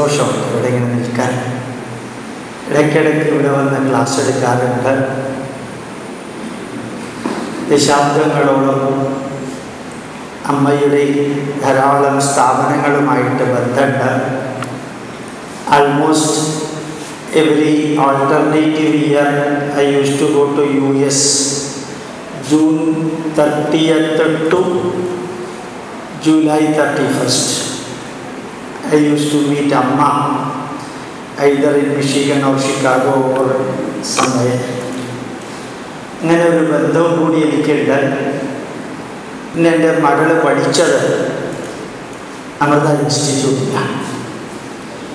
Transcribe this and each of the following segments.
സന്തോഷമുണ്ട് ഇവിടെ ഇങ്ങനെ നിൽക്കാൻ. ഇടയ്ക്കിടയ്ക്ക് ഇവിടെ വന്ന് ക്ലാസ് എടുക്കാറുണ്ട്. ദശാബ്ദങ്ങളോളം അമ്മയുടെ ധാരാളം സ്ഥാപനങ്ങളുമായിട്ട് ബന്ധമുണ്ട്. Almost every alternative year I use to go to US June 30th to July 31st. I used to meet Amma either in Michigan or Chicago or somewhere. അങ്ങനെ ഒരു ബന്ധവും കൂടി എനിക്കുണ്ട്. പിന്നെ എൻ്റെ മകൾ പഠിച്ചത് അമൃത ഇൻസ്റ്റിറ്റ്യൂട്ടിലാണ്.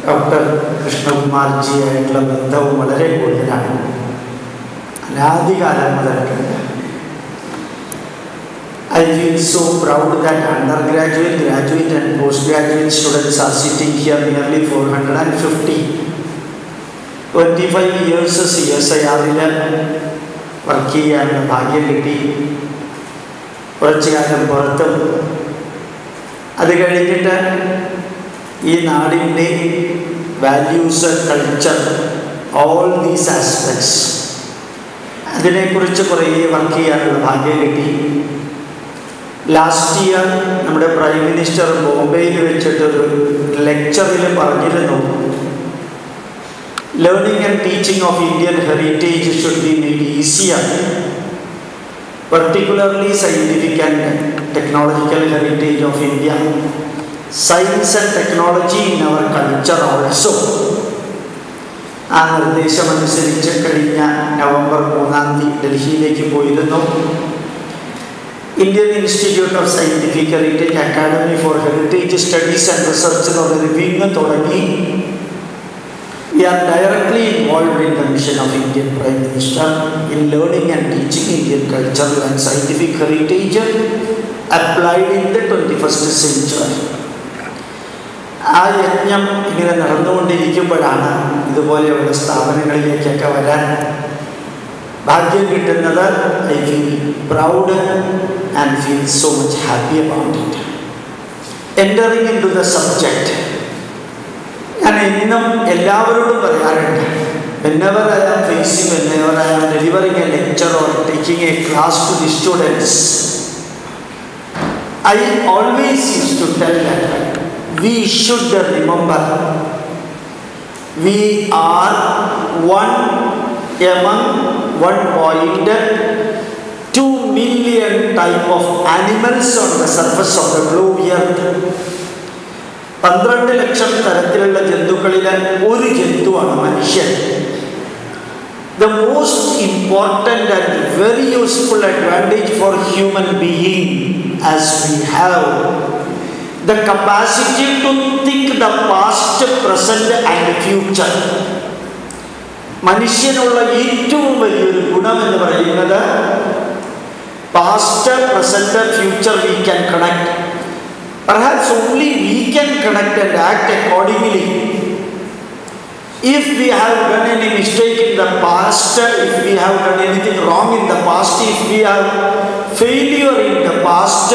ഡോക്ടർ കൃഷ്ണകുമാർജി ആയിട്ടുള്ള ബന്ധവും വളരെ കൂടുതലാണ്. അനാദികാലം മുതൽക്കുണ്ട്. I feel so proud that undergraduate, graduate and postgraduate students are sitting here, nearly 450. 25 years CSIR-ൽ work ചെയ്യാനുള്ള ഭാഗ്യം കിട്ടി. കുറച്ചു കാലം പുറത്തും. അത് കഴിഞ്ഞിട്ട് ഈ നാടിൻ്റെ values, culture, all these aspects അതിനെക്കുറിച്ച് കുറേ വർക്ക് ചെയ്യാനുള്ള ഭാഗ്യം കിട്ടി. ലാസ്റ്റ് ഇയർ നമ്മുടെ പ്രൈം മിനിസ്റ്റർ ബോംബെയിൽ വെച്ചിട്ടൊരു ലെക്ചറിൽ പറഞ്ഞിരുന്നു, learning and teaching of Indian heritage should be made easier, particularly scientific and technological heritage of India, science and technology in our culture also. ആ നിർദ്ദേശമനുസരിച്ച് കഴിഞ്ഞ നവംബർ 3 ഡൽഹിയിലേക്ക് പോയിരുന്നു. Indian institute of scientific heritage academy four heritage studies and research എന്നൊരു wing തുടങ്ങി. We are directly involved in the mission of Indian Prime Minister in learning and teaching Indian cultural and scientific heritage applied in the 21st century. ആ യജ്ഞം ഇങ്ങനെ നടന്നുകൊണ്ടിരിക്കുമ്പോഴാണ് ഇതുപോലെയുള്ള സ്ഥാപനങ്ങളിലേക്കൊക്കെ വരാൻ ഭാഗ്യം കിട്ടുന്നത്. I feel proud and feel so much happy about it. Entering into the subject, ഞാൻ എന്നും എല്ലാവരോടും പറയാറുണ്ട്, whenever I am facing, whenever I am delivering a lecture or taking a class to the students, I always used to tell that we should remember we are one among 1.2 million type of animals on the surface of the globe earth. 12 ലക്ഷം തരത്തിലുള്ള ജന്തുക്കളിലെ ഒരു ജന്തുവാണ് മനുഷ്യൻ. The most important and very useful advantage for human being as we have the capacity to think the past, present and future. മനുഷ്യനുള്ള ഏറ്റവും വലിയൊരു ഗുണം എന്ന് പറയുന്നത് past, present, future we can connect. Perhaps only we can connect and act accordingly. If we have done any mistake in the past, if we have done anything wrong in the past, if we have failure in the past,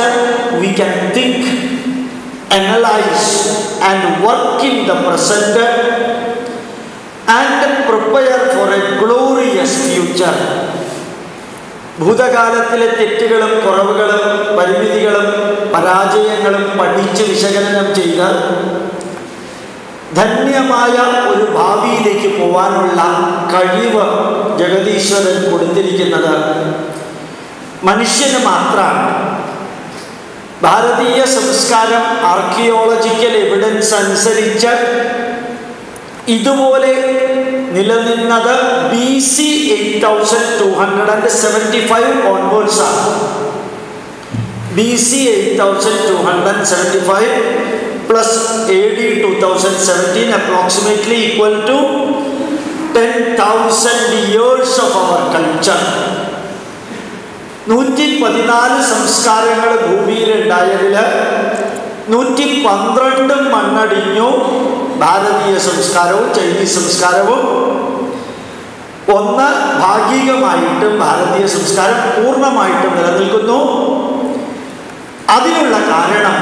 we can think, analyze and work in the present and prepare for a glorious future. ഭൂതകാലത്തിലെ തെറ്റുകളും കുറവുകളും പരിമിതികളും പരാജയങ്ങളും പഠിച്ച് വിശകലനം ചെയ്ത് ധന്യമായ ഒരു ഭാവിയിലേക്ക് പോകാനുള്ള കഴിവ് ജഗദീശ്വരൻ കൊടുത്തിരിക്കുന്നത് മനുഷ്യന് മാത്രമാണ്. ഭാരതീയ സംസ്കാരം ആർക്കിയോളജിക്കൽ എവിഡൻസ് അനുസരിച്ച് ഇതുപോലെ നിലനിന്നത് BC 8275 ഓൺവേർഡ്സ് ആണ്. BC 8275 plus AD 2017 approximately equal to 10,000 years of our culture. 114 സംസ്കാരങ്ങൾ ഭൂമിയിലുണ്ടായതിൽ 112 മണ്ണടിഞ്ഞു. ഭാരതീയ സംസ്കാരവും ചൈനീസ് സംസ്കാരവും ഒന്ന് ഭാഗികമായിട്ടും ഭാരതീയ സംസ്കാരം പൂർണ്ണമായിട്ടും നിലനിൽക്കുന്നു. അതിനുള്ള കാരണം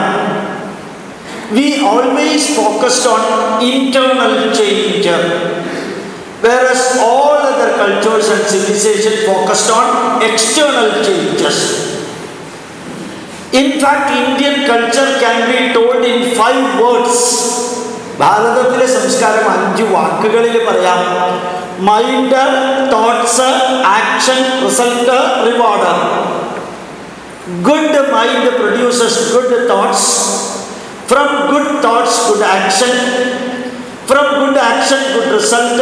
we always focused on internal change, whereas all other cultures and civilizations focused on external changes. In fact, Indian culture can be told in 5 words. ഭാരതത്തിലെ സംസ്കാരം 5 വാക്കുകളിൽ പറയാം. Mind, thoughts, action, result, reward. Good mind produces good thoughts. From good thoughts, good action. From good action, good result.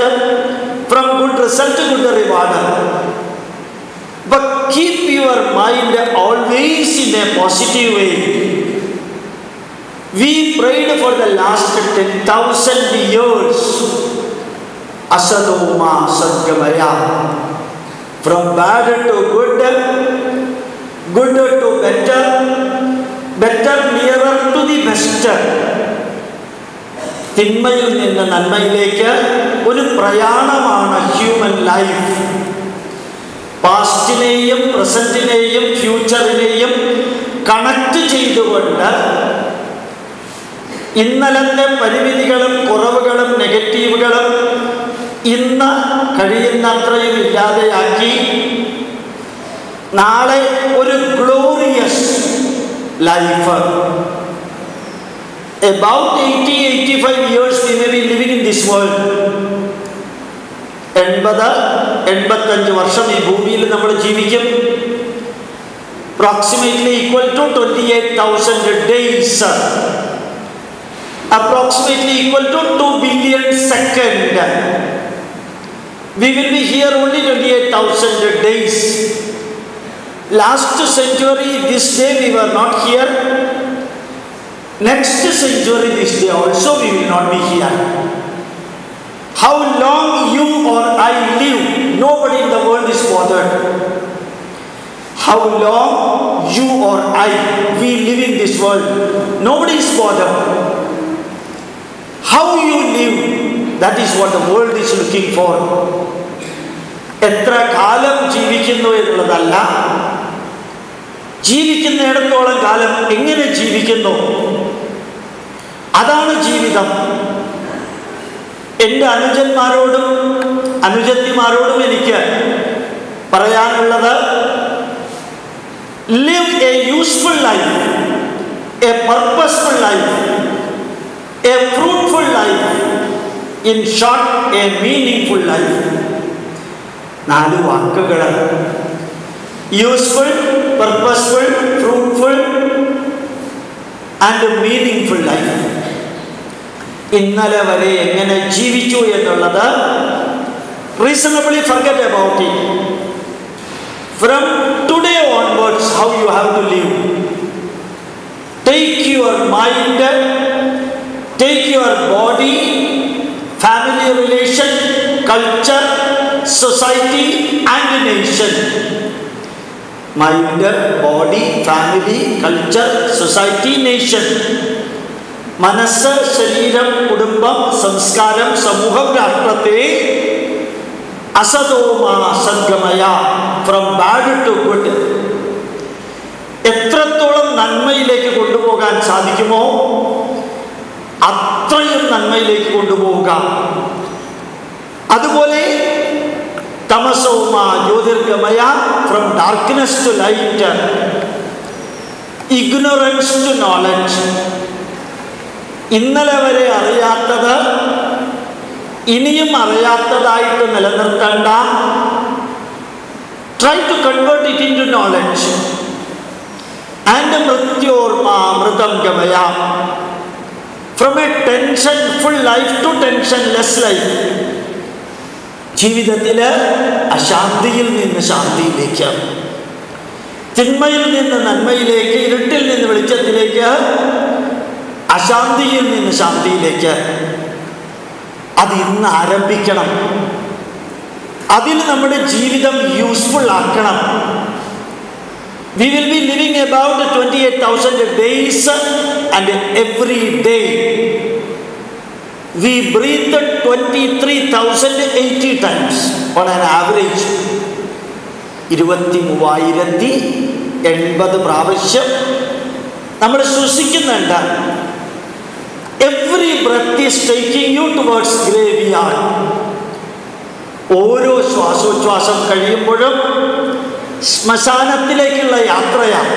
From good result, good reward. But keep your mind always in a positive way. We prayed for the last 10,000 years. Asadoma Sadgamaya. From bad to good, good to better, better nearer to the best. തിന്മയിൽ നിന്ന് നന്മയിലേക്ക് ഒരു പ്രയാണമാണ് human life. പാസ്റ്റിനെയും പ്രസന്റിനെയും ഫ്യൂച്ചറിനെയും connect ചെയ്തുകൊണ്ട് ഇന്നലത്തെ പരിമിതികളും കുറവുകളും നെഗറ്റീവുകളും ഇന്ന് കഴിയുന്നത്രയും ഇല്ലാതെയാക്കി നാളെ ഒരു glorious life. About 80-85 years we may be living in this world. 80-85 വർഷം ഈ ഭൂമിയിൽ നമ്മൾ ജീവിക്കും. Approximately equal to 28,000 days. Approximately equal to 2 billion seconds. We will be here only 28,000 days. Last century, this day we were not here. Next century, this day also we will not be here. How long you or I live, nobody in the world is bothered. How long you or I, we live in this world, nobody is bothered. How you live, that is what the world is looking for. എത്ര കാലം ജീവിക്കുന്നു എന്നുള്ളതല്ല, ജീവിക്കുന്നിടത്തോളം കാലം എങ്ങനെ ജീവിക്കുന്നു, അതാണ് ജീവിതം. എൻ്റെ അനുജന്മാരോടും അനുജത്തിമാരോടും എനിക്ക് പറയാനുള്ളത്, live a useful life, a purposeful life, a fruitful life, in short a meaningful life. 4 വാക്കുകൾ: useful, purposeful, fruitful and meaningful life. ഇന്നലെ വരെ എങ്ങനെ ജീവിച്ചു എന്നുള്ളത് reasonably forget about it. From today onwards, how you have to live. Take your mind, take your body, family relation, culture, society and nation. Mind, body, family, culture, society, nation. മനസ്സ്, ശരീരം, കുടുംബം, സംസ്കാരം, സമൂഹം, രാഷ്ട്രത്തെ അസതോമ സദ്ഗമയ, ഫ്രം ബാഡ് ടു ഗുഡ്, എത്രത്തോളം നന്മയിലേക്ക് കൊണ്ടുപോകാൻ സാധിക്കുമോ അത്രയും നന്മയിലേക്ക് കൊണ്ടുപോവുക. അതുപോലെ തമസോമ ജ്യോതിർഗമയ, from darkness to light, ignorance to knowledge. ഇന്നലെ വരെ അറിയാത്തത് ഇനിയും അറിയാത്തതായിട്ട് നിലനിർത്തേണ്ട, try to convert it into knowledge. And മൃത്യോർമ അമൃതം ഗമയ, from a tension full life to tension less life. ജീവിതത്തിൽ അശാന്തിയിൽ നിന്ന് ശാന്തിയിലേക്ക്, തിന്മയിൽ നിന്ന് നന്മയിലേക്ക്, ഇരുട്ടിൽ നിന്ന് വെളിച്ചത്തിലേക്ക്, അശാന്തിയിൽ നിന്ന് ശാന്തിയിലേക്ക്. അത് ഇന്ന് ആരംഭിക്കണം. അതിൽ നമ്മുടെ ജീവിതം യൂസ്ഫുൾ ആക്കണം. We will be living about 28,000 days, and every day we breathe 23,080 times on an average. 23,080 പ്രാവശ്യം നമ്മൾ ശ്വസിക്കുന്നുണ്ട്. Every breath is taking you towards graveyard. ഓരോ ശ്വാസോച്ഛ്വാസം കഴിയുമ്പോഴും ശ്മശാനത്തിലേക്കുള്ള യാത്രയാണ്.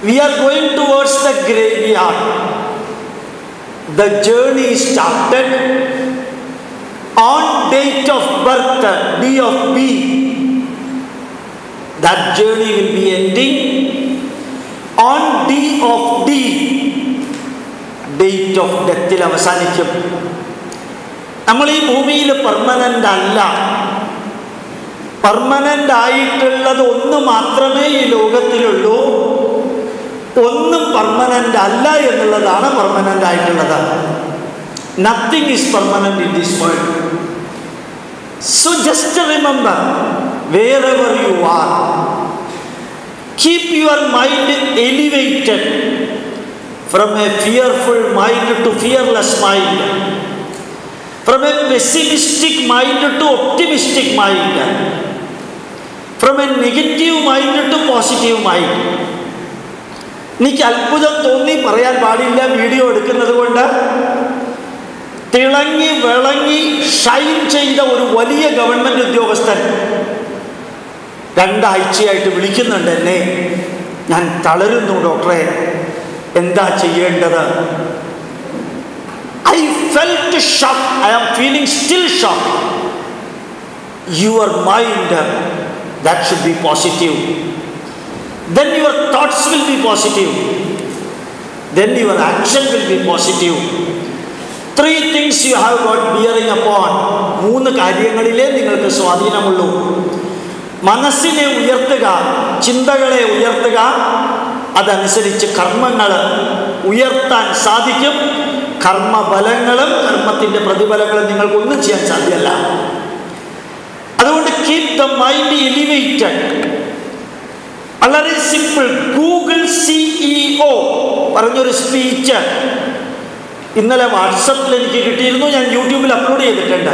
We are going towards the graveyard. The journey started on date of birth, D of B. That journey will be ending on D of D. Date of death il avasanikum. നമ്മൾ ഈ ഭൂമിയിൽ permanent അല്ല. Permanent ആയിട്ടുള്ളത് ഒന്ന് മാത്രമേ ഈ ലോകത്തിലുള്ളൂ. ഒന്നും permanent അല്ല എന്നുള്ളതാണ് പെർമനൻ്റ് ആയിട്ടുള്ളത്. Nothing is permanent in this world. So just remember, wherever you are, keep your mind elevated from a fearful mind to fearless mind, from a pessimistic mind to optimistic mind, from a negative mind to positive mind. എനിക്ക് അത്ഭുതം തോന്നി, പറയാൻ പാടില്ല, video എടുക്കുന്നത് കൊണ്ട്. തിളങ്ങി വിളങ്ങി ഷൈൻ ചെയ്ത ഒരു വലിയ ഗവൺമെൻറ് ഉദ്യോഗസ്ഥൻ 2 ആഴ്ചയായിട്ട് വിളിക്കുന്നുണ്ട് എന്നെ. ഞാൻ തളരുന്നു ഡോക്ടറെ, എന്താ ചെയ്യേണ്ടത്? I felt shocked. I am feeling still shocked. Your mind, that should be positive. Then your thoughts will be positive. Then your action will be positive. 3 things you have got bearing upon. 3 കാര്യങ്ങളിലേ നിങ്ങൾക്ക് സ്വാധീനമുള്ളൂ. മനസ്സിനെ ഉയർത്തുക, ചിന്തകളെ ഉയർത്തുക, അതനുസരിച്ച് കർമ്മങ്ങൾ ഉയർത്താൻ സാധിക്കും. കർമ്മഫലങ്ങളും കർമ്മത്തിൻ്റെ പ്രതിഫലങ്ങളും നിങ്ങൾക്കൊന്നും ചെയ്യാൻ സാധ്യമല്ല. അതുകൊണ്ട് കീപ് ദ മൈൻഡ് എലിവേറ്റഡ്. വളരെ സിമ്പിൾ. ഗൂഗിൾ CEO പറഞ്ഞൊരു സ്പീച്ച് ഇന്നലെ വാട്സപ്പിൽ എനിക്ക് കിട്ടിയിരുന്നു. ഞാൻ യൂട്യൂബിൽ അപ്ലോഡ് ചെയ്തിട്ടുണ്ട്.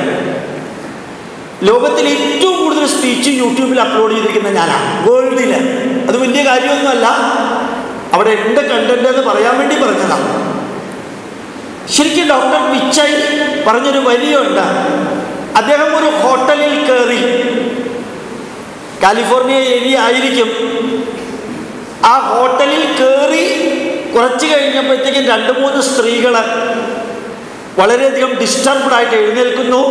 ലോകത്തിൽ ഏറ്റവും കൂടുതൽ സ്പീച്ച് യൂട്യൂബിൽ അപ്ലോഡ് ചെയ്തിരിക്കുന്ന ഞാനാണ്, വേൾഡിൽ. അത് വലിയ കാര്യമൊന്നുമല്ല, അവിടെ എന്ത് കണ്ടന്റ് എന്ന് പറയാൻ വേണ്ടി പറഞ്ഞതാണ്. ശരിക്കും ഡോക്ടർ പിച്ചൈ പറഞ്ഞൊരു വരിയുണ്ട്. അദ്ദേഹം ഒരു ഹോട്ടലിൽ കയറി, കാലിഫോർണിയ ഏരിയ ആയിരിക്കും. ആ ഹോട്ടലിൽ കയറി കുറച്ച് കഴിഞ്ഞപ്പോഴത്തേക്കും 2-3 സ്ത്രീകൾ വളരെയധികം ഡിസ്റ്റർബ്ഡ് ആയിട്ട് എഴുന്നേൽക്കുന്നു.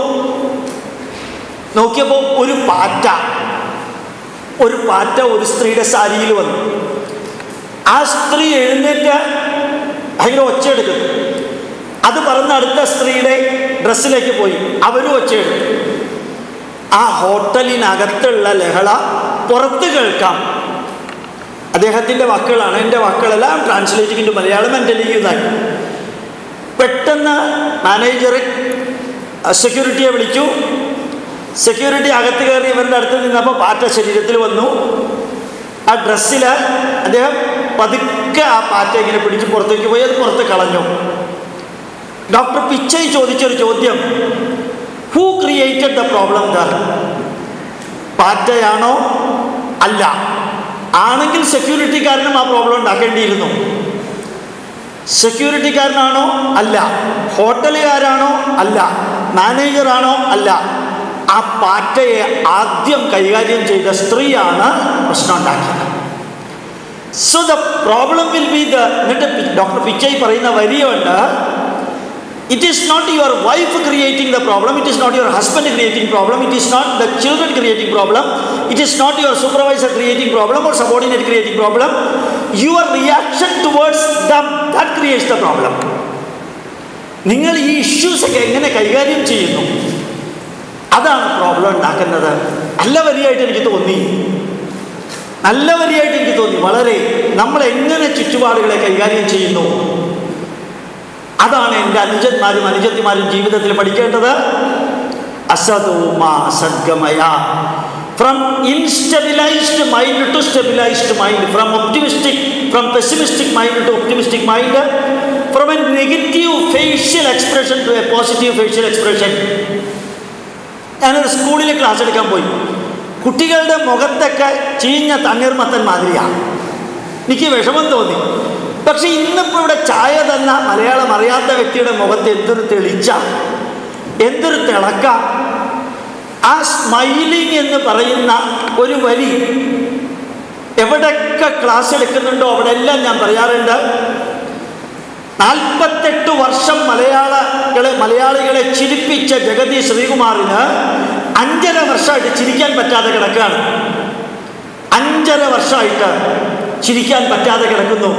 നോക്കിയപ്പോൾ ഒരു പാറ്റ ഒരു സ്ത്രീയുടെ സാരിയിൽ വന്നു. ആ സ്ത്രീ എഴുന്നേറ്റ് ഭയങ്കര ഒച്ചയെടുക്കുന്നു. അത് പറഞ്ഞ അടുത്ത സ്ത്രീയുടെ ഡ്രസ്സിലേക്ക് പോയി, അവരും ഒച്ചയെടുത്തു. ആ ഹോട്ടലിനകത്തുള്ള ലഹള പുറത്ത് കേൾക്കാം. അദ്ദേഹത്തിൻ്റെ വാക്കുകളാണ്, എൻ്റെ വാക്കുകളെല്ലാം translating to Malayalam and telling you that. പെട്ടെന്ന് മാനേജർ സെക്യൂരിറ്റിയെ വിളിച്ചു. സെക്യൂരിറ്റി അകത്ത് കയറി ഇവരുടെ അടുത്ത് നിന്നപ്പോൾ പാറ്റ ശരീരത്തിൽ വന്നു. ആ ഡ്രസ്സിൽ അദ്ദേഹം പതുക്കെ ആ പാറ്റ ഇങ്ങനെ പിടിച്ച് പുറത്തേക്ക് പോയി, അത് പുറത്ത് കളഞ്ഞു. ഡോക്ടർ പിച്ചൈ ചോദിച്ചൊരു ചോദ്യം, who created the problem there? പാറ്റയാണോ? അല്ല. ആണെങ്കിൽ സെക്യൂരിറ്റിക്കാരനും ആ പ്രോബ്ലം ഉണ്ടാക്കേണ്ടിയിരുന്നു. സെക്യൂരിറ്റിക്കാരനാണോ? അല്ല. ഹോട്ടലുകാരാണോ? അല്ല. മാനേജറാണോ? അല്ല. ആ പാറ്റയെ ആദ്യം കൈകാര്യം ചെയ്ത സ്ത്രീയാണ് പ്രശ്നം ഉണ്ടാക്കിയത്. So the problem will be the. എന്നിട്ട് ഡോക്ടർ പിച്ചൈ പറയുന്ന വരിയുണ്ട്, it is not your wife creating the problem, it is not your husband creating problem, it is not the children creating problem, it is not your supervisor creating problem or subordinate creating problem. Your reaction towards them, that creates the problem. നിങ്ങൾ ഈ issues ഒക്കെ എങ്ങനെ കൈകാര്യം ചെയ്യുന്നു, അതാണ് problem ഉണ്ടാക്കുന്നത്. നല്ല വരിയായിട്ട് എനിക്ക് തോന്നി. വളരെ നമ്മൾ എങ്ങനെ ചുറ്റുപാടുകളെ കൈകാര്യം ചെയ്യുന്നു, അതാണ് എൻ്റെ അനുജന്മാരും അനുജത്തിമാരും ജീവിതത്തിൽ പഠിക്കേണ്ടത്. അസതോ മാ സദ്ഗമയ. From instabilised mind to stabilised mind, from pessimistic mind to optimistic mind, from a negative facial expression to a positive facial expression. ഞാനൊരു സ്കൂളിൽ ക്ലാസ് എടുക്കാൻ പോയി. കുട്ടികളുടെ മുഖത്തൊക്കെ ചീഞ്ഞ തണ്ണീർമത്തൻ മാതിരിയാണ്. എനിക്ക് വിഷമം തോന്നി. പക്ഷെ ഇന്നിപ്പോൾ ഇവിടെ ചായ തന്ന മലയാളം അറിയാത്ത വ്യക്തിയുടെ മുഖത്ത് എന്തൊരു തെളിച്ച, എന്തൊരു തിളക്ക. ആ സ്മൈലിംഗ് എന്ന് പറയുന്ന ഒരു വരി എവിടെയൊക്കെ ക്ലാസ് എടുക്കുന്നുണ്ടോ അവിടെ എല്ലാം ഞാൻ പറയാറുണ്ട്. 48 വർഷം മലയാളികളെ ചിരിപ്പിച്ച ജഗതി ശ്രീകുമാറിന് 5.5 വർഷമായിട്ട് ചിരിക്കാൻ പറ്റാതെ കിടക്കുകയാണ്. 5.5 വർഷമായിട്ട് ചിരിക്കാൻ പറ്റാതെ കിടക്കുന്നു.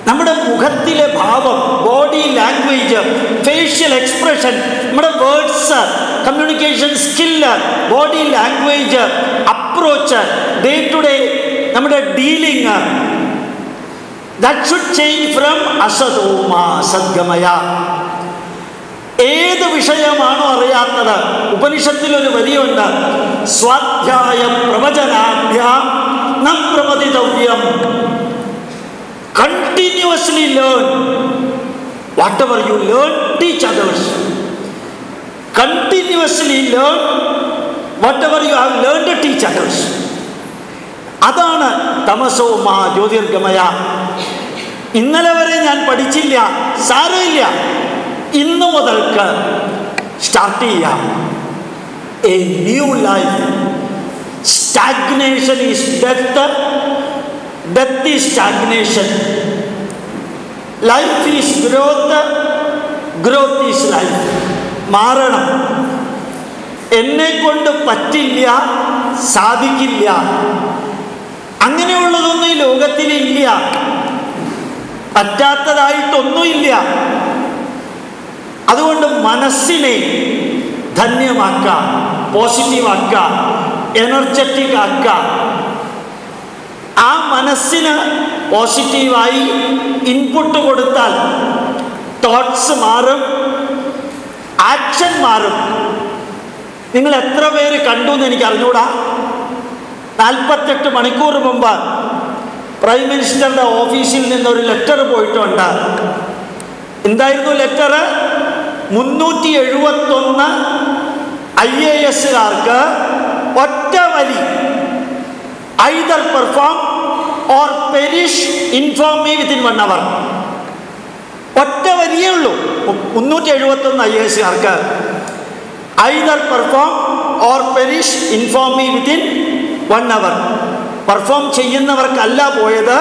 നമ്മുടെ മുഖത്തിലെ ഭാവം, ബോഡി ലാംഗ്വേജ്, ഫേഷ്യൽ എക്സ്പ്രഷൻ, നമ്മുടെ words, communication skill, body language, approach, day to day നമ്മുടെ dealing, that should change from അസതോമാ സദ്ഗമയ. ഏത് വിഷയമാണോ അറിയാത്തത്, ഉപനിഷത്തിലൊരു വരിയുണ്ട്, സ്വാധ്യായ പ്രവചനാഭ്യ ന പ്രമദിതവ്യം. Continuously learn. Whatever you learn, teach others. Continuously learn. Whatever you have learned, teach others. അതാണ് തമസോ മാ ജ്യോതിർഗമയ. ഇന്നലെ വരെ ഞാൻ പഠിച്ചില്ല, സാരമില്ല, ഇന്നു മുതൽക്ക് സ്റ്റാർട്ട് ചെയ്യാം. A new life. Stagnation is death. Death is stagnation. Life is growth. Growth is life. മാറണം. എന്നെ കൊണ്ട് പറ്റില്ല, സാധിക്കില്ല, അങ്ങനെയുള്ളതൊന്നും ഈ ലോകത്തിലില്ല. പറ്റാത്തതായിട്ടൊന്നുമില്ല. അതുകൊണ്ട് മനസ്സിനെ ധന്യമാക്കുക, പോസിറ്റീവാക്കുക, എനർജറ്റിക് ആക്കുക. ആ മനസ്സിന് പോസിറ്റീവായി ഇൻപുട്ട് കൊടുത്താൽ തോട്ട്സ് മാറും, ആക്ഷൻ മാറും. നിങ്ങൾ എത്ര പേര് കണ്ടു എന്ന് എനിക്ക് അറിഞ്ഞൂടാ. 48 മണിക്കൂർ മുമ്പ് പ്രൈം മിനിസ്റ്ററുടെ ഓഫീസിൽ നിന്നൊരു ലെറ്റർ പോയിട്ടുണ്ട്. എന്തായിരുന്നു ലെറ്റർ? 371 IASകാർക്ക് ഒറ്റ വരി, either perform or perish, inform me within 1 hour. ഒറ്റ വരിയേ ഉള്ളൂ 371 IASകാർക്ക്. either perform or perish, inform me within 1 hour. Perform ചെയ്യുന്നവർക്കല്ല പോയത്,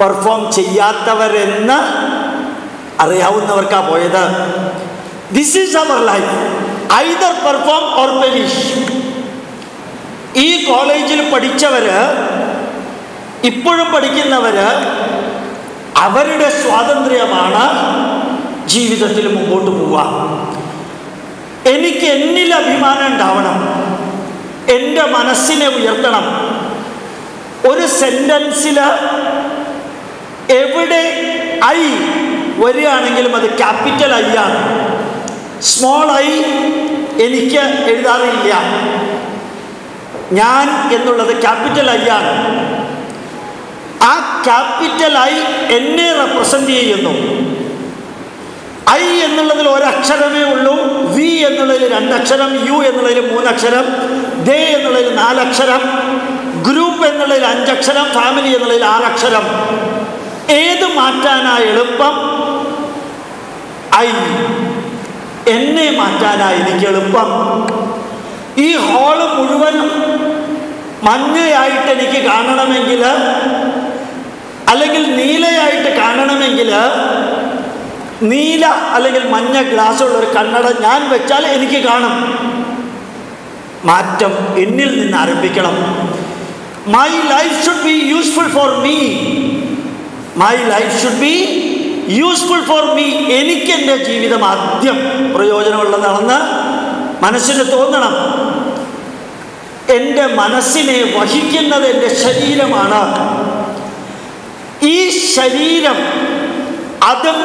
പെർഫോം ചെയ്യാത്തവരെന്ന് അറിയാവുന്നവർക്കാ പോയത്. This is our life. either perform or perish. ഈ കോളേജിൽ പഠിച്ചവര്, ഇപ്പോഴും പഠിക്കുന്നവര്, അവരുടെ സ്വാതന്ത്ര്യമാണ് ജീവിതത്തിൽ മുമ്പോട്ട് പോവുക. എനിക്ക് എന്നിൽ അഭിമാനം ഉണ്ടാവണം, എൻ്റെ മനസ്സിനെ ഉയർത്തണം. ഒരു സെന്റൻസിൽ എവിടെ ഐ വരികയാണെങ്കിലും അത് ക്യാപിറ്റൽ ഐ ആണ്. സ്മോൾ ഐ എനിക്ക് എഴുതാറില്ല. ഞാൻ എന്നുള്ളത് ക്യാപിറ്റൽ ഐ ആണ്. ആ ക്യാപിറ്റൽ ഐ എന്നെ റെപ്രസെന്റ് ചെയ്യുന്നു. ഐ എന്നുള്ളതിൽ ഒരക്ഷരമേ ഉള്ളൂ, വി എന്നുള്ളതിൽ 2 അക്ഷരം, യു എന്നുള്ളതിൽ 3 അക്ഷരം, ദേ എന്നുള്ളതിൽ 4 അക്ഷരം, ഗ്രൂപ്പ് എന്നുള്ളതിൽ 5 അക്ഷരം, ഫാമിലി എന്നുള്ളതിൽ 6 അക്ഷരം. ഏത് മാറ്റാനാ എളുപ്പം? ഐ. എന്നെ മാറ്റാനാ എനിക്ക് എളുപ്പം. ഈ ഹോള് മുഴുവനും മഞ്ഞയായിട്ട് എനിക്ക് കാണണമെങ്കിൽ, അല്ലെങ്കിൽ നീലയായിട്ട് കാണണമെങ്കിൽ, നീല അല്ലെങ്കിൽ മഞ്ഞ ഗ്ലാസ്സുള്ള ഒരു കണ്ണട ഞാൻ വെച്ചാൽ എനിക്ക് കാണും. മാറ്റം എന്നിൽ നിന്ന് ആരംഭിക്കണം. My life should be useful for me. My life should be useful for me. എനിക്ക് എൻ്റെ ജീവിതം ആദ്യം പ്രയോജനമുള്ളതാണെന്ന് മനസ്സിന് തോന്നണം. എൻ്റെ മനസ്സിനെ വഹിക്കുന്നത് എൻ്റെ ശരീരമാണ്. ഈ ശരീരം അതും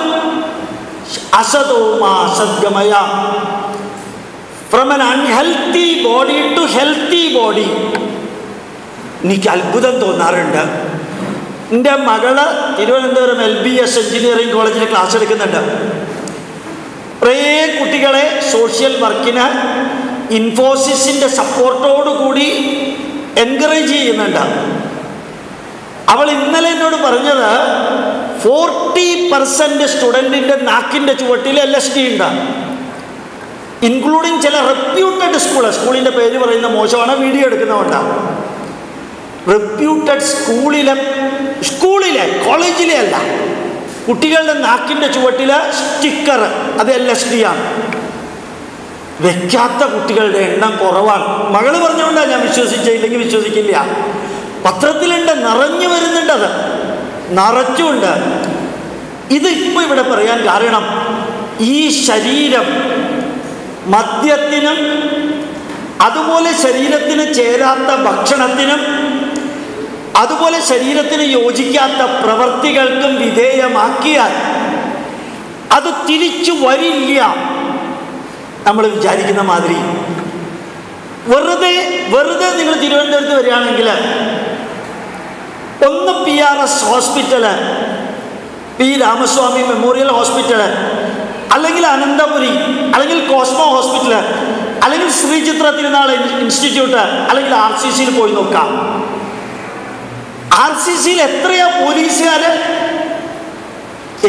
അസതോമാ സദ്ഗമയ. From an unhealthy body to healthy body. എനിക്ക് അത്ഭുതം തോന്നാറുണ്ട്. എൻ്റെ മകള് തിരുവനന്തപുരം LBS എഞ്ചിനീയറിംഗ് കോളേജിൽ ക്ലാസ് എടുക്കുന്നുണ്ട്. കുറേ കുട്ടികളെ സോഷ്യൽ വർക്കിന് ഇൻഫോസിസിൻ്റെ സപ്പോർട്ടോടുകൂടി എൻകറേജ് ചെയ്യുന്നുണ്ട്. അവൾ ഇന്നലെ എന്നോട് പറഞ്ഞത് 40% സ്റ്റുഡൻറ്റിൻ്റെ നാക്കിൻ്റെ ചുവട്ടിൽ LSD ഉണ്ട്, ഇൻക്ലൂഡിങ് ചില റെപ്യൂട്ടഡ് സ്കൂളിൻ്റെ പേര് പറയുന്ന മോശമാണ്, വീഡിയോ എടുക്കുന്നതുകൊണ്ടാണ്. റെപ്യൂട്ടഡ് സ്കൂളിലെ കോളേജിലെ അല്ല, കുട്ടികളുടെ നാക്കിൻ്റെ ചുവട്ടിൽ സ്റ്റിക്കർ, അത് LSD ആണ്. വെക്കാത്ത കുട്ടികളുടെ എണ്ണം കുറവാണ്. മകള് പറഞ്ഞുകൊണ്ടാണ് ഞാൻ വിശ്വസിച്ചില്ലെങ്കിൽ വിശ്വസിക്കില്ല. പത്രത്തിലുണ്ട്, നിറഞ്ഞു വരുന്നുണ്ട്, അത് നിറച്ചുണ്ട്. ഇത് ഇപ്പോൾ ഇവിടെ പറയാൻ കാരണം, ഈ ശരീരം മദ്യത്തിനും അതുപോലെ ശരീരത്തിന് ചേരാത്ത ഭക്ഷണത്തിനും അതുപോലെ ശരീരത്തിന് യോജിക്കാത്ത പ്രവർത്തികൾക്കും വിധേയമാക്കിയാൽ അത് തിരിച്ചു വരില്ല നമ്മൾ വിചാരിക്കുന്ന മാതിരി. വെറുതെ നിങ്ങൾ തിരുവനന്തപുരത്ത് വരികയാണെങ്കിൽ ഒന്ന് PRS hospital, P Ramaswamy memorial hospital, അല്ലെങ്കിൽ അനന്തപുരി, അല്ലെങ്കിൽ കോസ്മോ ഹോസ്പിറ്റല്, അല്ലെങ്കിൽ ശ്രീചിത്ര തിരുനാൾ ഇൻസ്റ്റിറ്റ്യൂട്ട്, അല്ലെങ്കിൽ RCCയിൽ പോയി നോക്കാം. RCCയിൽ എത്രയാ പോലീസുകാര്?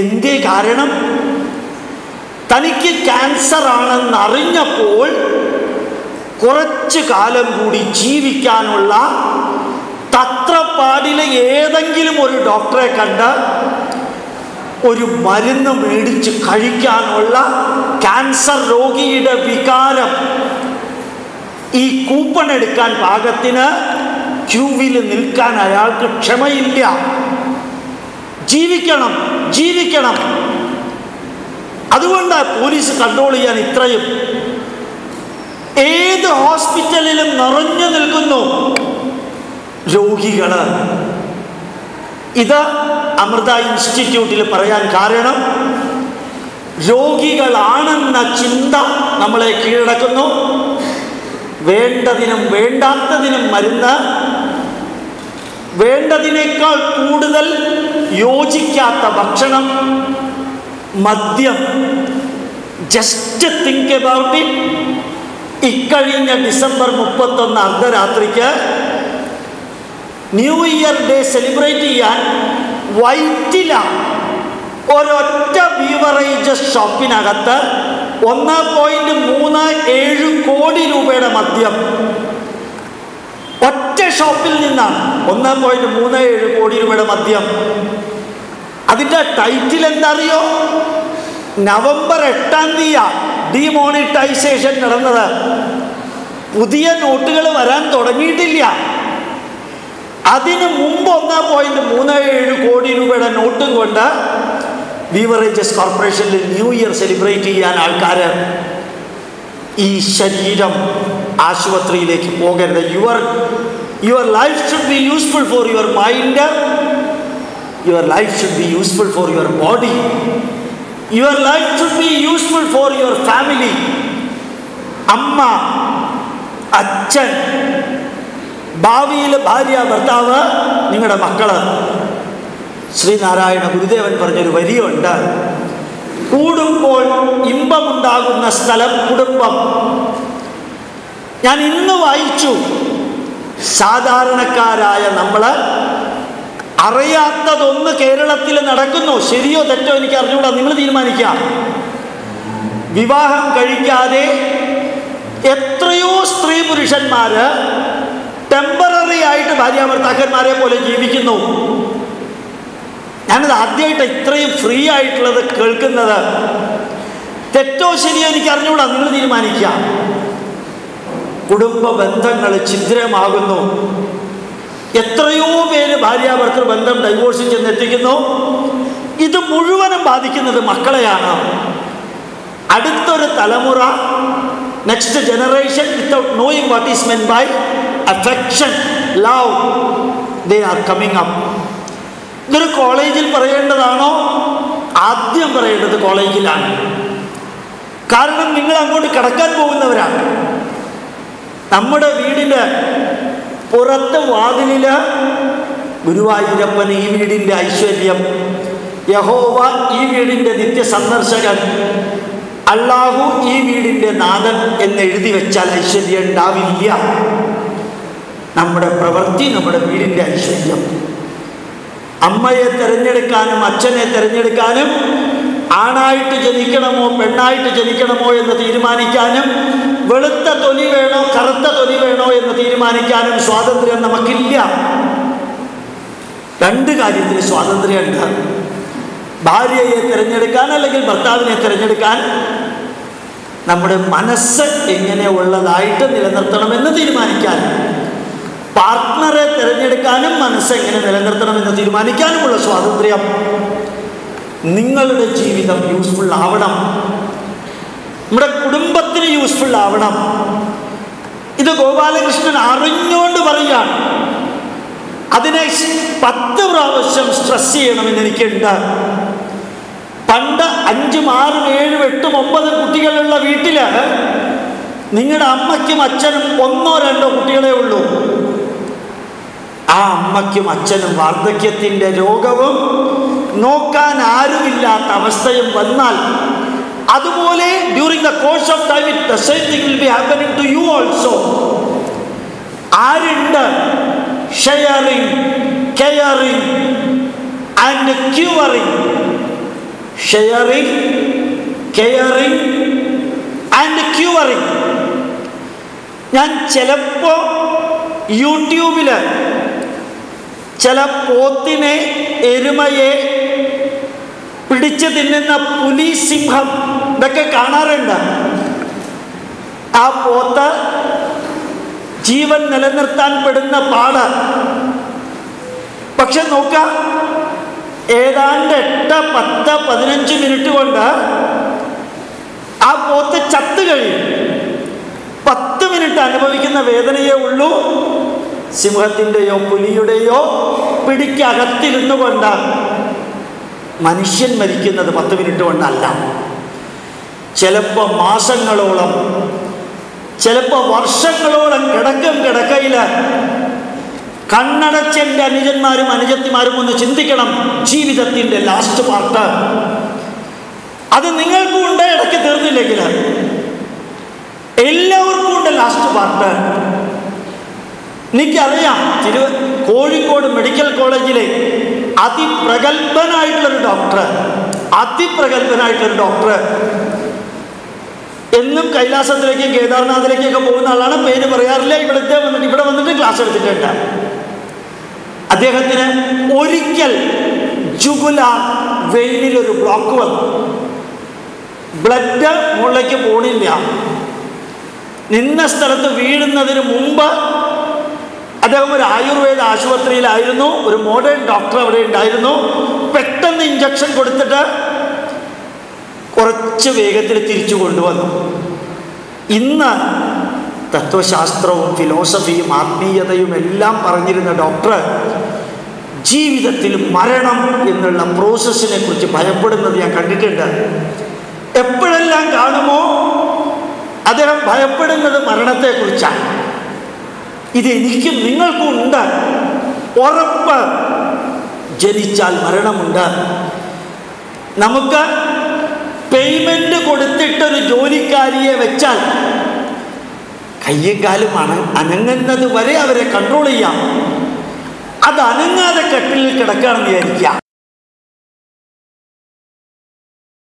എന്തേ കാരണം? തനിക്ക് ക്യാൻസർ ആണെന്ന് അറിഞ്ഞപ്പോൾ കുറച്ചു കാലം കൂടി ജീവിക്കാനുള്ള തത്രപ്പാടിലെ ഏതെങ്കിലും ഒരു ഡോക്ടറെ കണ്ട് ഒരു മരുന്ന് മേടിച്ച് കഴിക്കാനുള്ള ക്യാൻസർ രോഗിയുടെ വികാരം, ഈ കൂപ്പൺ എടുക്കാൻ പാകത്തിന് ക്യൂവിൽ നിൽക്കാൻ അയാൾക്ക് ക്ഷമയില്ല. ജീവിക്കണം. അതുകൊണ്ടാണ് പോലീസ് കൺട്രോൾ ചെയ്യാൻ ഇത്രയും. ഏത് ഹോസ്പിറ്റലിലും നിറഞ്ഞു നിൽക്കുന്നു രോഗികള്. ഇത് അമൃത ഇൻസ്റ്റിറ്റ്യൂട്ടിൽ പറയാൻ കാരണം, രോഗികളാണെന്ന ചിന്ത നമ്മളെ കീഴടക്കുന്നു. വേണ്ടതിനും വേണ്ടാത്തതിനും മരുന്ന്, വേണ്ടതിനേക്കാൾ കൂടുതൽ യോജിക്കാത്ത ഭക്ഷണം, മദ്യം. Just think about it. ഇക്കഴിഞ്ഞ ഡിസംബർ 31 അർദ്ധരാത്രിക്ക് ന്യൂ ഇയർ ഡേ സെലിബ്രേറ്റ് ചെയ്യാൻ വൈറ്റില ഒരൊറ്റ ബീവറേജസ് ഷോപ്പിനകത്ത് 1.37 കോടി രൂപയുടെ മദ്യം ഒറ്റ ഷോപ്പിൽ നിന്നാണ്. 1.37 കോടി രൂപയുടെ മദ്യം. അതിൻ്റെ ടൈറ്റിൽ എന്താറിയോ? നവംബർ 8-ാം തീയതി ഡിമോണിറ്റൈസേഷൻ നടന്നത്. പുതിയ നോട്ടുകൾ വരാൻ തുടങ്ങിയിട്ടില്ല. അതിനു മുമ്പ് 1.37 കോടി രൂപയുടെ നോട്ടും കൊണ്ട് ബീവറേജസ് കോർപ്പറേഷനിൽ ന്യൂ ഇയർ സെലിബ്രേറ്റ് ചെയ്യാൻ ആൾക്കാർ. ഈ ശരീരം ആശുപത്രിയിലേക്ക് പോകരുത്. Your life should be useful for your mind. Your life should be useful for your body. Your life should be useful for your family. അമ്മ, അച്ഛൻ, ഭാവിയിൽ ഭാര്യ, ഭർത്താവ്, നിങ്ങളുടെ മക്കള്. ശ്രീനാരായണ ഗുരുദേവൻ പറഞ്ഞൊരു വരിയുണ്ട്, കൂടുമ്പോൾ ഇമ്പമുണ്ടാകുന്ന സ്ഥലം കുടുംബം. ഞാൻ ഇന്ന് വായിച്ചു, സാധാരണക്കാരായ നമ്മള് അറിയാത്തതൊന്ന് കേരളത്തിൽ നടക്കുന്നു. ശരിയോ തെറ്റോ എനിക്ക് അറിഞ്ഞുകൂടാ, നിങ്ങൾ തീരുമാനിക്കാം. വിവാഹം കഴിക്കാതെ എത്രയോ സ്ത്രീ പുരുഷന്മാര് ടെമ്പററി ആയിട്ട് ഭാര്യാഭർത്താക്കന്മാരെ പോലെ ജീവിക്കുന്നു. ഞാനത് ആദ്യമായിട്ട് ഇത്രയും ഫ്രീ ആയിട്ടുള്ളത് കേൾക്കുന്നത്. തെറ്റോ ശരിയോ എനിക്ക് അറിഞ്ഞുകൂടാ, നിങ്ങൾ തീരുമാനിക്കാം. കുടുംബ ബന്ധങ്ങൾ ഛിദ്രമാകുന്നു. എത്രയോ പേര് ഭാര്യാഭർത്തൃ ബന്ധം ഡൈവോഴ്സിൽ ചെന്നെത്തിക്കുന്നു. ഇത് മുഴുവനും ബാധിക്കുന്നത് മക്കളെയാണ്. അടുത്തൊരു തലമുറ, next generation, without knowing what is meant by affection, love, they are coming up. ഇതൊരു കോളേജിൽ പറയേണ്ടതാണോ? ആദ്യം പറയേണ്ടത് കോളേജിലാണ്. കാരണം നിങ്ങൾ അങ്ങോട്ട് കടക്കാൻ പോകുന്നവരാണ്. നമ്മുടെ വീടിൻ്റെ പുറത്ത് വാതിലില് ഗുരുവായൂരപ്പൻ ഈ വീടിൻ്റെ ഐശ്വര്യം, യഹോവ ഈ വീടിൻ്റെ നിത്യസന്ദർശകൻ, അല്ലാഹു ഈ വീടിൻ്റെ നാഥൻ എന്ന് എഴുതി വെച്ചാൽ ഐശ്വര്യം ഉണ്ടാവില്ല. നമ്മുടെ പ്രവൃത്തി നമ്മുടെ വീടിൻ്റെ ഐശ്വര്യം. അമ്മയെ തിരഞ്ഞെടുക്കാനും അച്ഛനെ തിരഞ്ഞെടുക്കാനും, ആണായിട്ട് ജനിക്കണമോ പെണ്ണായിട്ട് ജനിക്കണമോ എന്ന് തീരുമാനിക്കാനും, വെളുത്ത തൊലി വേണോ കറുത്ത തൊലി വേണോ എന്ന് തീരുമാനിക്കാനും സ്വാതന്ത്ര്യം നമുക്കില്ല. രണ്ട് കാര്യത്തിൽ സ്വാതന്ത്ര്യമുണ്ട്. ഭാര്യയെ തിരഞ്ഞെടുക്കാൻ അല്ലെങ്കിൽ ഭർത്താവിനെ തിരഞ്ഞെടുക്കാൻ നമ്മുടെ മനസ്സ് എങ്ങനെയുള്ളതായിട്ട് നിലനിർത്തണമെന്ന് തീരുമാനിക്കാൻ, പാർട്ട്ണറെ തിരഞ്ഞെടുക്കാനും മനസ്സ് എങ്ങനെ നിലനിർത്തണമെന്ന് തീരുമാനിക്കാനുമുള്ള സ്വാതന്ത്ര്യം. നിങ്ങളുടെ ജീവിതം യൂസ്ഫുൾ ആവണം, നമ്മുടെ കുടുംബത്തിന് യൂസ്ഫുൾ ആവണം. ഇത് ഗോപാലകൃഷ്ണൻ അറിഞ്ഞുകൊണ്ട് പറയുകയാണ്. അതിനെ 10 പ്രാവശ്യം സ്ട്രെസ് ചെയ്യണമെന്ന് എനിക്കുണ്ട്. പണ്ട് 5, 6, 7, 8, 9 കുട്ടികളുള്ള വീട്ടില് നിങ്ങളുടെ അമ്മയ്ക്കും അച്ഛനും 1, 2 കുട്ടികളെ ഉള്ളൂ. ആ അമ്മയ്ക്കും അച്ഛനും വാർദ്ധക്യത്തിൻ്റെ രോഗവും നോക്കാൻ ആരുമില്ലാത്ത അവസ്ഥയും വന്നാൽ, അതുപോലെ during the course of time the same thing will be happening to you also. ആരുണ്ട് sharing, caring and curing? Sharing, caring and curing. ഞാൻ ചിലപ്പോൾ യൂട്യൂബിൽ ചില പോത്തിനെ, എരുമയെ പിടിച്ചു തിന്നുന്ന പുലി, സിംഹം ഇതൊക്കെ കാണാറുണ്ട്. ആ പോത്ത് ജീവൻ നിലനിർത്താൻ പെടുന്ന പാട്. പക്ഷെ നോക്കാം, ഏതാണ്ട് 8, 10, 15 മിനിറ്റ് കൊണ്ട് ആ പോത്ത് ചത്തു കഴിയും. 10 മിനിറ്റ് അനുഭവിക്കുന്ന വേദനയേ ഉള്ളൂ. സിംഹത്തിൻ്റെയോ പുലിയുടെയോ പിടിക്കകത്തിരുന്നു കൊണ്ട് മനുഷ്യൻ മരിക്കുന്നത് 10 മിനിറ്റ് കൊണ്ടല്ല. ചിലപ്പോൾ മാസങ്ങളോളം, ചിലപ്പോൾ വർഷങ്ങളോളം കിടക്കയിൽ. കണ്ണടച്ച് എൻ്റെ അനുജന്മാരും അനുജത്തിമാരും ഒന്ന് ചിന്തിക്കണം. ജീവിതത്തിൻ്റെ ലാസ്റ്റ് പാർട്ട് അത് നിങ്ങൾക്കും ഉണ്ട്. ഇടയ്ക്ക് തീർന്നില്ലെങ്കിൽ എല്ലാവർക്കും ഉണ്ട് ലാസ്റ്റ് പാർട്ട്. എനിക്കറിയാം, കോഴിക്കോട് മെഡിക്കൽ കോളേജിലെ അതിപ്രഗത്ഭനായിട്ടുള്ളൊരു ഡോക്ടർ എന്നും കൈലാസത്തിലേക്കും കേദാർനാഥിലേക്കൊക്കെ പോകുന്ന ആളാണ്. പേര് പറയാറില്ല. ഇവിടെ വന്നിട്ട് ക്ലാസ് എടുത്തിട്ടുണ്ട്. അദ്ദേഹത്തിന് ഒരിക്കൽ ജുഗുലാർ വെയിനിലൊരു ബ്ലോക്ക് വന്നു. ബ്ലഡ് മുകളിലേക്ക് പോണില്ല. നിന്ന സ്ഥലത്ത് വീഴുന്നതിന് മുമ്പ് അദ്ദേഹം ഒരു ആയുർവേദ ആശുപത്രിയിലായിരുന്നു. ഒരു മോഡേൺ ഡോക്ടർ അവിടെ ഉണ്ടായിരുന്നു. പെട്ടെന്ന് ഇഞ്ചക്ഷൻ കൊടുത്തിട്ട് കുറച്ച് വേഗത്തിൽ തിരിച്ചു കൊണ്ടുവന്നു. ഇന്ന് തത്വശാസ്ത്രവും ഫിലോസഫിയും ആത്മീയതയും എല്ലാം പറഞ്ഞിരുന്ന ഡോക്ടർ ജീവിതത്തിൽ മരണം എന്നുള്ള പ്രോസസ്സിനെ കുറിച്ച് ഭയപ്പെടുന്നത് ഞാൻ കണ്ടിട്ടുണ്ട്. എപ്പോഴെല്ലാം കാണുമോ അദ്ദേഹം ഭയപ്പെടുന്നത് മരണത്തെക്കുറിച്ചാണ്. ഇതെനിക്കും നിങ്ങൾക്കും ഉണ്ട്. ഉറപ്പ്, ജനിച്ചാൽ മരണമുണ്ട്. നമുക്ക് പേയ്മെന്റ് കൊടുത്തിട്ടൊരു ജോലിക്കാരിയെ വെച്ചാൽ കയ്യും കാലും അനങ്ങുന്നത് വരെ അവരെ കൺട്രോൾ ചെയ്യാം. അത് അനങ്ങാതെ കട്ടിലിൽ കിടക്കുകയാണെന്ന് വിചാരിക്കുക.